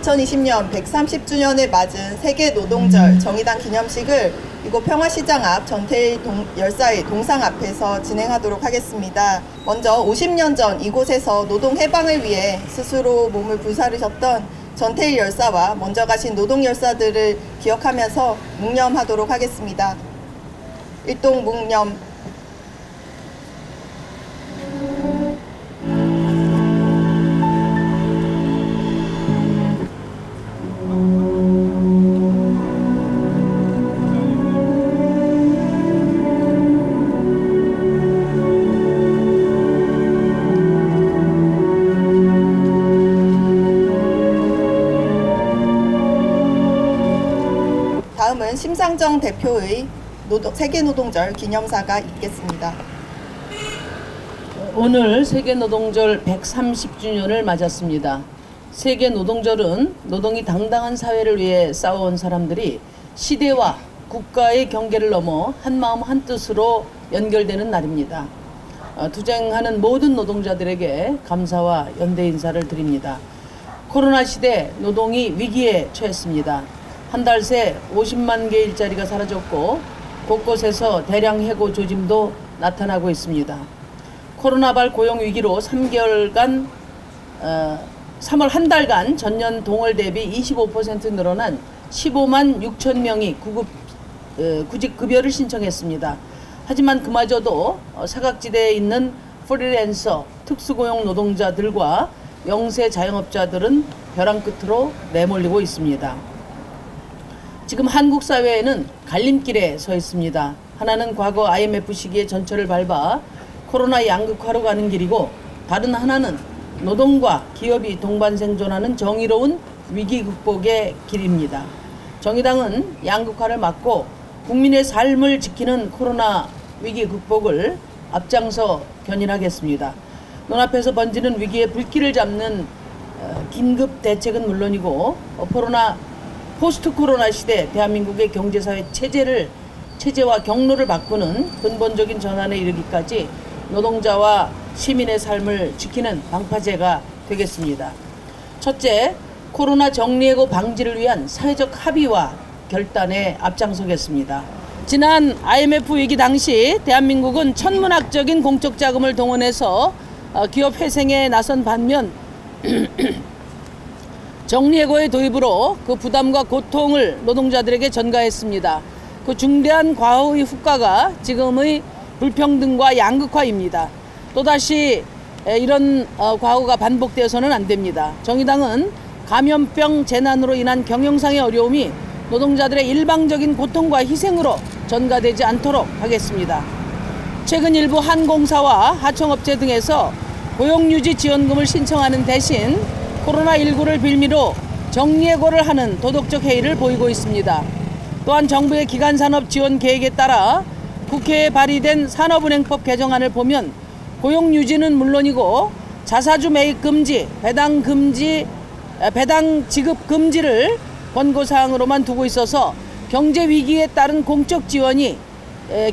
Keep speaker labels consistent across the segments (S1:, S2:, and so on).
S1: 2020년 130주년을 맞은 세계노동절 정의당 기념식을 이곳 평화시장 앞 전태일 열사의 동상 앞에서 진행하도록 하겠습니다. 먼저 50년 전 이곳에서 노동 해방을 위해 스스로 몸을 불사르셨던 전태일 열사와 먼저 가신 노동 열사들을 기억하면서 묵념하도록 하겠습니다. 일동 묵념. 다음은 심상정 대표의 세계노동절 기념사가 있겠습니다.
S2: 오늘 세계노동절 130주년을 맞았습니다. 세계노동절은 노동이 당당한 사회를 위해 싸워온 사람들이 시대와 국가의 경계를 넘어 한마음 한뜻으로 연결되는 날입니다. 투쟁하는 모든 노동자들에게 감사와 연대 인사를 드립니다. 코로나 시대 노동이 위기에 처했습니다. 한 달 새 50만 개 일자리가 사라졌고 곳곳에서 대량 해고 조짐도 나타나고 있습니다. 코로나발 고용 위기로 3월 한 달간 전년 동월 대비 25% 늘어난 15만 6천 명이 구직급여를 신청했습니다. 하지만 그마저도 사각지대에 있는 프리랜서, 특수고용 노동자들과 영세 자영업자들은 벼랑 끝으로 내몰리고 있습니다. 지금 한국 사회에는 갈림길에 서 있습니다. 하나는 과거 IMF 시기의 전철을 밟아 코로나 양극화로 가는 길이고, 다른 하나는 노동과 기업이 동반 생존하는 정의로운 위기 극복의 길입니다. 정의당은 양극화를 막고 국민의 삶을 지키는 코로나 위기 극복을 앞장서 견인하겠습니다. 눈앞에서 번지는 위기의 불길을 잡는 긴급 대책은 물론이고, 포스트 코로나 시대 대한민국의 경제사회 체제와 경로를 바꾸는 근본적인 전환에 이르기까지 노동자와 시민의 삶을 지키는 방파제가 되겠습니다. 첫째, 코로나 정리해고 방지를 위한 사회적 합의와 결단에 앞장서겠습니다. 지난 IMF 위기 당시 대한민국은 천문학적인 공적 자금을 동원해서 기업 회생에 나선 반면 정리해고의 도입으로 그 부담과 고통을 노동자들에게 전가했습니다. 그 중대한 과오의 후과가 지금의 불평등과 양극화입니다. 또다시 이런 과오가 반복되어서는 안 됩니다. 정의당은 감염병 재난으로 인한 경영상의 어려움이 노동자들의 일방적인 고통과 희생으로 전가되지 않도록 하겠습니다. 최근 일부 항공사와 하청업체 등에서 고용유지 지원금을 신청하는 대신 코로나19를 빌미로 정리해고를 하는 도덕적 해이를 보이고 있습니다. 또한 정부의 기간산업 지원 계획에 따라 국회에 발의된 산업은행법 개정안을 보면 고용유지는 물론이고 자사주 매입 금지, 배당 지급 금지를 권고사항으로만 두고 있어서 경제 위기에 따른 공적 지원이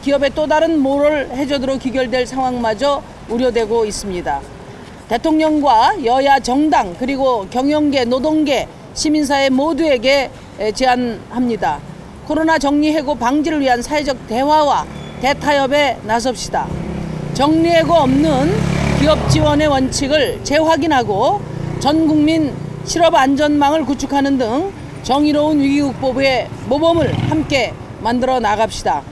S2: 기업의 또 다른 모럴 해저드로 귀결될 상황마저 우려되고 있습니다. 대통령과 여야 정당 그리고 경영계, 노동계, 시민사회 모두에게 제안합니다. 코로나 정리해고 방지를 위한 사회적 대화와 대타협에 나섭시다. 정리해고 없는 기업 지원의 원칙을 재확인하고 전국민 실업안전망을 구축하는 등 정의로운 위기 극복의 모범을 함께 만들어 나갑시다.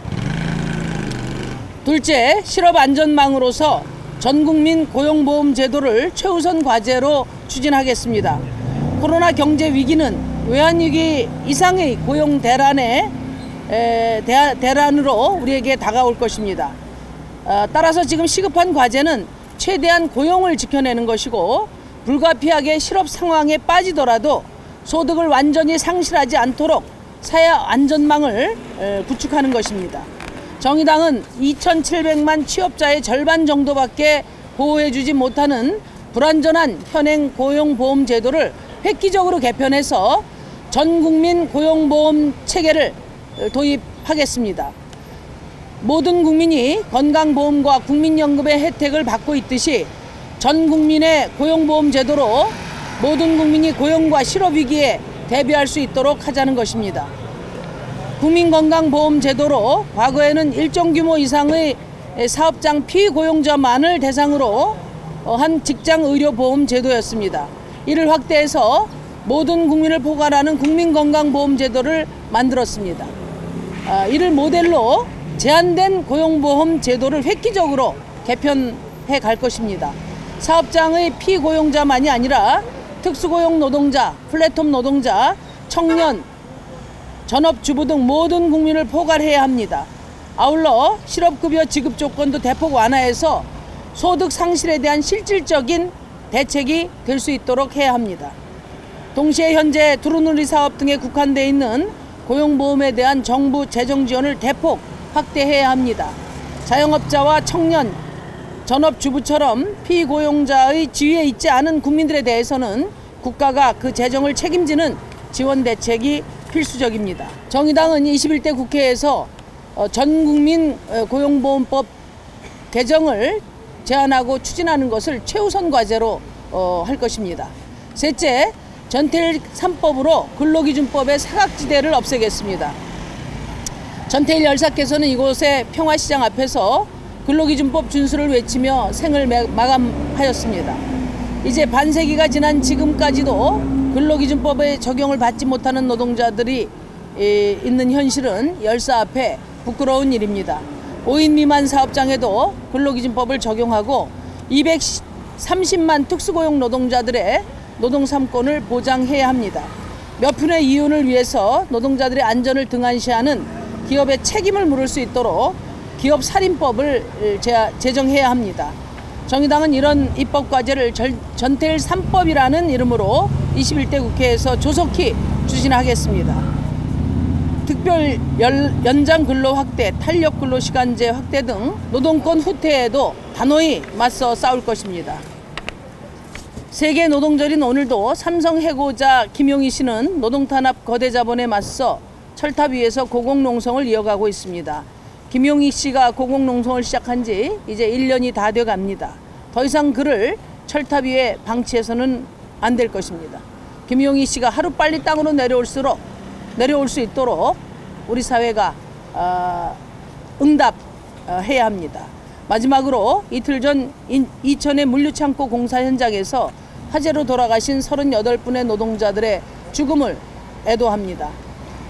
S2: 둘째, 실업안전망으로서 전국민 고용보험 제도를 최우선 과제로 추진하겠습니다. 코로나 경제 위기는 외환위기 이상의 고용 대란으로 우리에게 다가올 것입니다. 따라서 지금 시급한 과제는 최대한 고용을 지켜내는 것이고, 불가피하게 실업 상황에 빠지더라도 소득을 완전히 상실하지 않도록 사회 안전망을 구축하는 것입니다. 정의당은 2,700만 취업자의 절반 정도밖에 보호해주지 못하는 불완전한 현행 고용보험 제도를 획기적으로 개편해서 전국민 고용보험 체계를 도입하겠습니다. 모든 국민이 건강보험과 국민연금의 혜택을 받고 있듯이 전 국민의 고용보험 제도로 모든 국민이 고용과 실업 위기에 대비할 수 있도록 하자는 것입니다. 국민건강보험제도로 과거에는 일정 규모 이상의 사업장 피고용자만을 대상으로 한 직장의료보험제도였습니다. 이를 확대해서 모든 국민을 포괄하는 국민건강보험제도를 만들었습니다. 이를 모델로 제한된 고용보험제도를 획기적으로 개편해 갈 것입니다. 사업장의 피고용자만이 아니라 특수고용 노동자, 플랫폼 노동자, 청년, 전업주부 등 모든 국민을 포괄해야 합니다. 아울러 실업급여 지급 조건도 대폭 완화해서 소득 상실에 대한 실질적인 대책이 될 수 있도록 해야 합니다. 동시에 현재 두루누리 사업 등에 국한되어 있는 고용보험에 대한 정부 재정 지원을 대폭 확대해야 합니다. 자영업자와 청년, 전업주부처럼 피고용자의 지위에 있지 않은 국민들에 대해서는 국가가 그 재정을 책임지는 지원 대책이 필수적입니다. 정의당은 21대 국회에서 전국민 고용보험법 개정을 제안하고 추진하는 것을 최우선 과제로 할 것입니다. 셋째, 전태일 3법으로 근로기준법의 사각지대를 없애겠습니다. 전태일 열사께서는 이곳의 평화시장 앞에서 근로기준법 준수를 외치며 생을 마감하였습니다. 이제 반세기가 지난 지금까지도 근로기준법의 적용을 받지 못하는 노동자들이 있는 현실은 열사 앞에 부끄러운 일입니다. 5인 미만 사업장에도 근로기준법을 적용하고 230만 특수고용 노동자들의 노동 3권을 보장해야 합니다. 몇 푼의 이윤을 위해서 노동자들의 안전을 등한시하는 기업의 책임을 물을 수 있도록 기업살인법을 제정해야 합니다. 정의당은 이런 입법 과제를 전태일 3법이라는 이름으로 21대 국회에서 조속히 추진하겠습니다. 특별 연장 근로 확대, 탄력 근로 시간제 확대 등 노동권 후퇴에도 단호히 맞서 싸울 것입니다. 세계 노동절인 오늘도 삼성 해고자 김용희 씨는 노동탄압 거대 자본에 맞서 철탑 위에서 고공농성을 이어가고 있습니다. 김용희 씨가 고공농성을 시작한 지 이제 1년이 다 돼 갑니다. 더 이상 그를 철탑 위에 방치해서는 안 될 것입니다. 김용희 씨가 하루빨리 땅으로 내려올 수 있도록 우리 사회가 응답해야 합니다. 마지막으로 이틀 전 이천의 물류창고 공사 현장에서 화재로 돌아가신 38분의 노동자들의 죽음을 애도합니다.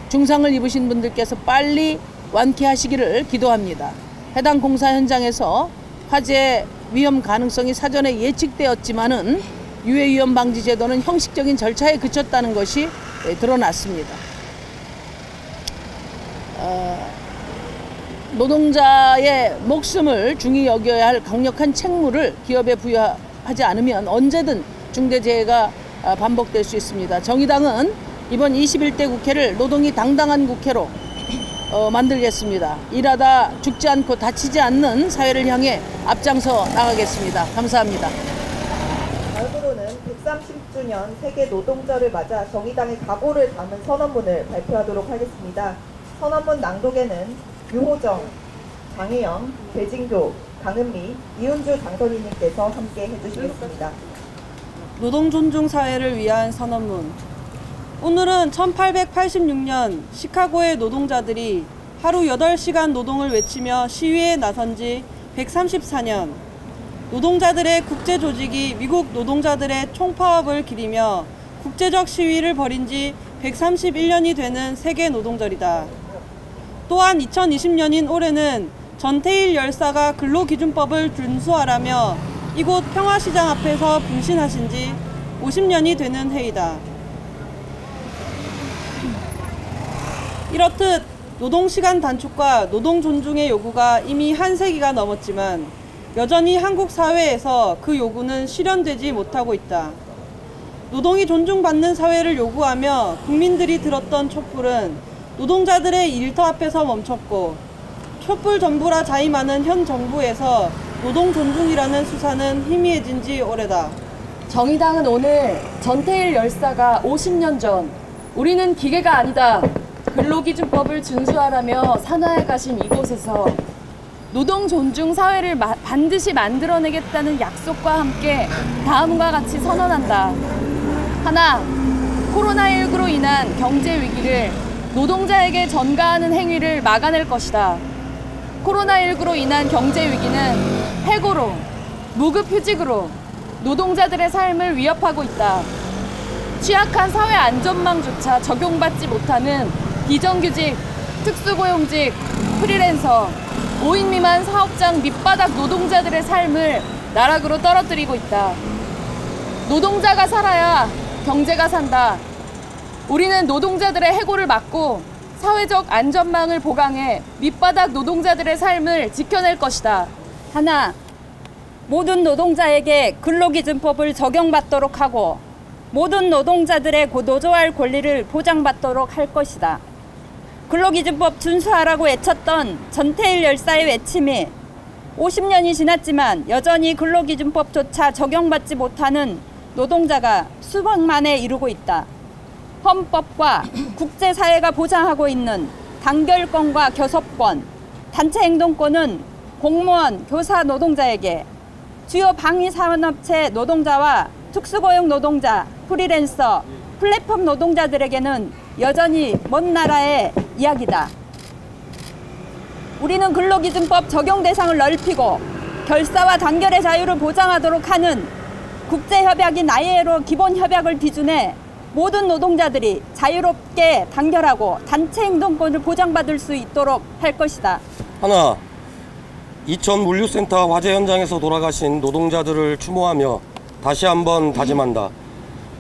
S2: 중상을 입으신 분들께서 빨리 완쾌하시기를 기도합니다. 해당 공사 현장에서 화재 위험 가능성이 사전에 예측되었지만은 유해위험 방지 제도는 형식적인 절차에 그쳤다는 것이 드러났습니다. 노동자의 목숨을 중히 여겨야 할 강력한 책무를 기업에 부여하지 않으면 언제든 중대재해가 반복될 수 있습니다. 정의당은 이번 21대 국회를 노동이 당당한 국회로 만들겠습니다. 일하다 죽지 않고 다치지 않는 사회를 향해 앞장서 나가겠습니다. 감사합니다.
S1: 다음으로는 130주년 세계 노동절을 맞아 정의당의 각오를 담은 선언문을 발표하도록 하겠습니다. 선언문 낭독에는 유호정, 장혜영, 배진교, 강은미, 이은주 당선인님께서 함께 해주시겠습니다.
S3: 노동 존중 사회를 위한 선언문. 오늘은 1886년 시카고의 노동자들이 하루 8시간 노동을 외치며 시위에 나선 지 134년, 노동자들의 국제조직이 미국 노동자들의 총파업을 기리며 국제적 시위를 벌인 지 131년이 되는 세계 노동절이다. 또한 2020년인 올해는 전태일 열사가 근로기준법을 준수하라며 이곳 평화시장 앞에서 분신하신 지 50년이 되는 해이다. 이렇듯 노동시간 단축과 노동 존중의 요구가 이미 한 세기가 넘었지만 여전히 한국 사회에서 그 요구는 실현되지 못하고 있다. 노동이 존중받는 사회를 요구하며 국민들이 들었던 촛불은 노동자들의 일터 앞에서 멈췄고 촛불 전부라 자임하는 현 정부에서 노동 존중이라는 수사는 희미해진 지 오래다.
S4: 정의당은 오늘 전태일 열사가 50년 전 우리는 기계가 아니다, 근로기준법을 준수하라며 산하에 가신 이곳에서 노동 존중 사회를 반드시 만들어내겠다는 약속과 함께 다음과 같이 선언한다. 하나, 코로나19로 인한 경제 위기를 노동자에게 전가하는 행위를 막아낼 것이다. 코로나19로 인한 경제 위기는 해고로, 무급휴직으로 노동자들의 삶을 위협하고 있다. 취약한 사회 안전망조차 적용받지 못하는 비정규직, 특수고용직, 프리랜서, 5인 미만 사업장 밑바닥 노동자들의 삶을 나락으로 떨어뜨리고 있다. 노동자가 살아야 경제가 산다. 우리는 노동자들의 해고를 막고 사회적 안전망을 보강해 밑바닥 노동자들의 삶을 지켜낼 것이다.
S5: 하나, 모든 노동자에게 근로기준법을 적용받도록 하고 모든 노동자들의 노조할 권리를 보장받도록 할 것이다. 근로기준법 준수하라고 외쳤던 전태일 열사의 외침이 50년이 지났지만 여전히 근로기준법조차 적용받지 못하는 노동자가 수백만에 이르고 있다. 헌법과 국제사회가 보장하고 있는 단결권과 교섭권, 단체행동권은 공무원, 교사 노동자에게, 주요 방위산업체 노동자와 특수고용 노동자, 프리랜서, 플랫폼 노동자들에게는 여전히 먼 나라의 이야기다. 우리는 근로기준법 적용 대상을 넓히고 결사와 단결의 자유를 보장하도록 하는 국제협약인 ILO 기본협약을 기준에 모든 노동자들이 자유롭게 단결하고 단체행동권을 보장받을 수 있도록 할 것이다.
S6: 하나, 이천 물류센터 화재 현장에서 돌아가신 노동자들을 추모하며 다시 한번 다짐한다.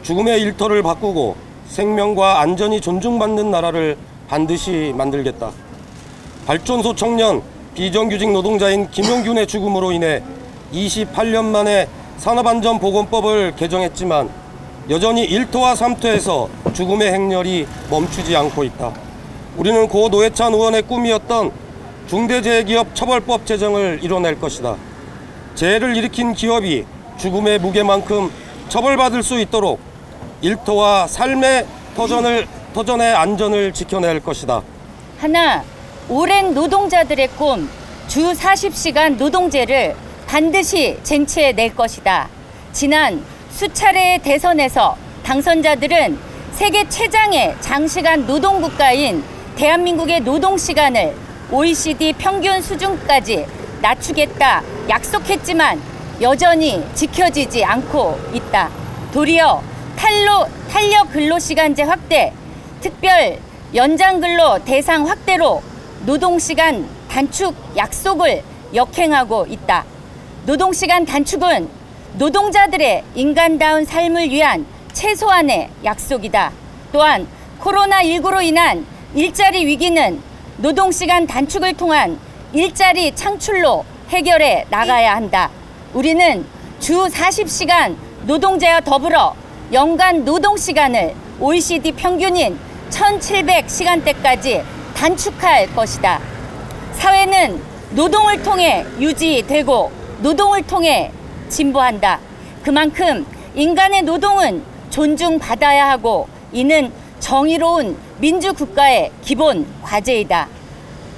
S6: 죽음의 일터를 바꾸고 생명과 안전이 존중받는 나라를 반드시 만들겠다. 발전소 청년 비정규직 노동자인 김용균의 죽음으로 인해 28년 만에 산업안전보건법을 개정했지만 여전히 1토와 3토에서 죽음의 행렬이 멈추지 않고 있다. 우리는 고 노회찬 의원의 꿈이었던 중대재해기업 처벌법 제정을 이뤄낼 것이다. 재해를 일으킨 기업이 죽음의 무게만큼 처벌받을 수 있도록 1토와 삶의 터전의 안전을 지켜낼 것이다.
S5: 하나, 오랜 노동자들의 꿈, 주 40시간 노동제를 반드시 쟁취해낼 것이다. 지난 수차례의 대선에서 당선자들은 세계 최장의 장시간 노동국가인 대한민국의 노동시간을 OECD 평균 수준까지 낮추겠다 약속했지만 여전히 지켜지지 않고 있다. 도리어 탄력 근로시간제 확대, 특별 연장근로 대상 확대로 노동시간 단축 약속을 역행하고 있다. 노동시간 단축은 노동자들의 인간다운 삶을 위한 최소한의 약속이다. 또한 코로나19로 인한 일자리 위기는 노동시간 단축을 통한 일자리 창출로 해결해 나가야 한다. 우리는 주 40시간 노동제와 더불어 연간 노동시간을 OECD 평균인 1700시간대까지 단축할 것이다. 사회는 노동을 통해 유지되고 노동을 통해 진보한다. 그만큼 인간의 노동은 존중받아야 하고 이는 정의로운 민주국가의 기본 과제이다.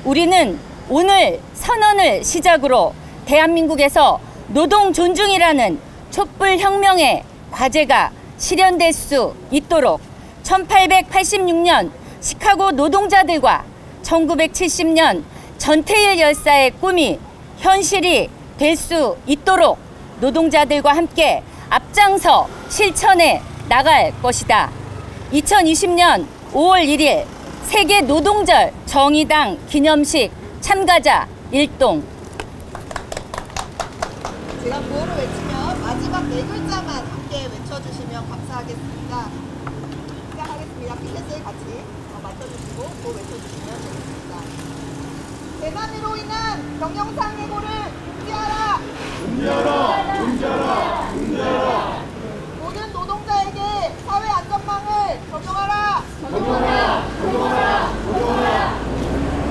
S5: 우리는 오늘 선언을 시작으로 대한민국에서 노동 존중이라는 촛불혁명의 과제가 실현될 수 있도록 1886년 시카고 노동자들과 1970년 전태일 열사의 꿈이 현실이 될 수 있도록 노동자들과 함께 앞장서 실천해 나갈 것이다. 2020년 5월 1일 세계 노동절 정의당 기념식 참가자 일동.
S1: 제가 구호를 외치면 마지막 네 글자만 함께 외쳐주시면 감사하겠습니다. 시작하겠습니다. 피켓을 같이 맞춰주시고 구호 외쳐주시면 되겠습니다. 대만으로 인한 경영상 해고를 금지하라! 금지하라! 금지하라! 금지하라! 모든 노동자에게 사회 안전망을 적용하라! 적용하라! 적용하라! 적용하라!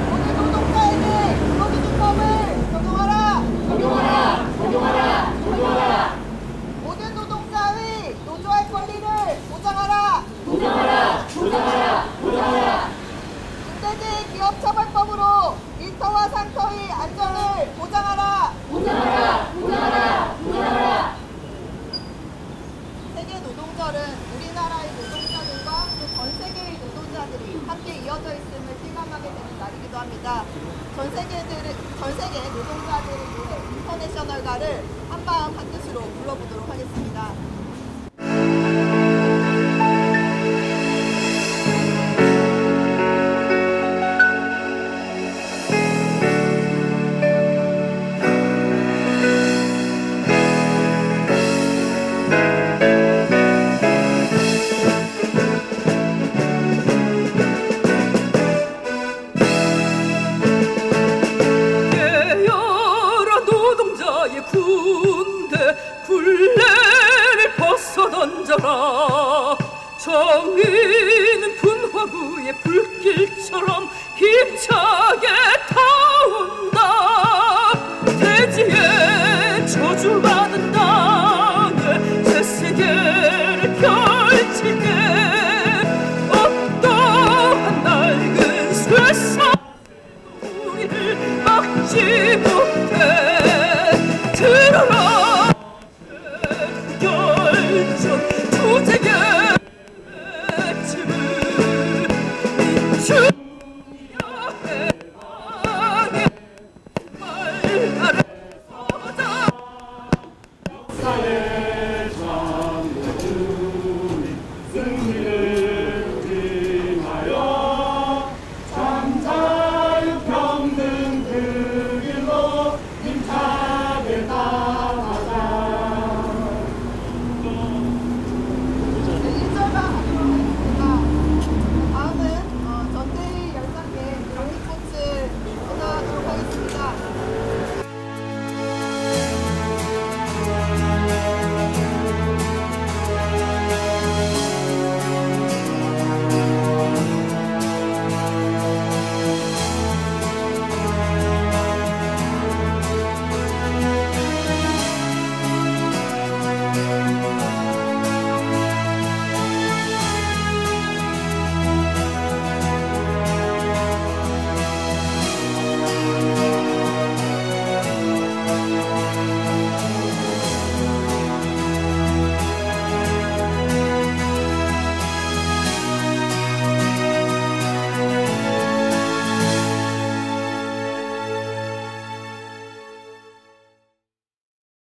S1: 모든 노동자에게 근로기준법을 적용하라! 적용하라! 적용하라! 적용하라! 모든 노동자의 노조할 권리를 보장하라! 보장하라! 보장하라! 보장하라! 중대재해 기업처벌법으로 1터와 3터의 안전을 보장하라! 보장하라! 보장하라! 보장하라! 세계 노동절은 우리나라 하겠습니다. 전 세계 노동자들을 위해 인터내셔널가를 한마음 한뜻으로 불러보도록 하겠습니다.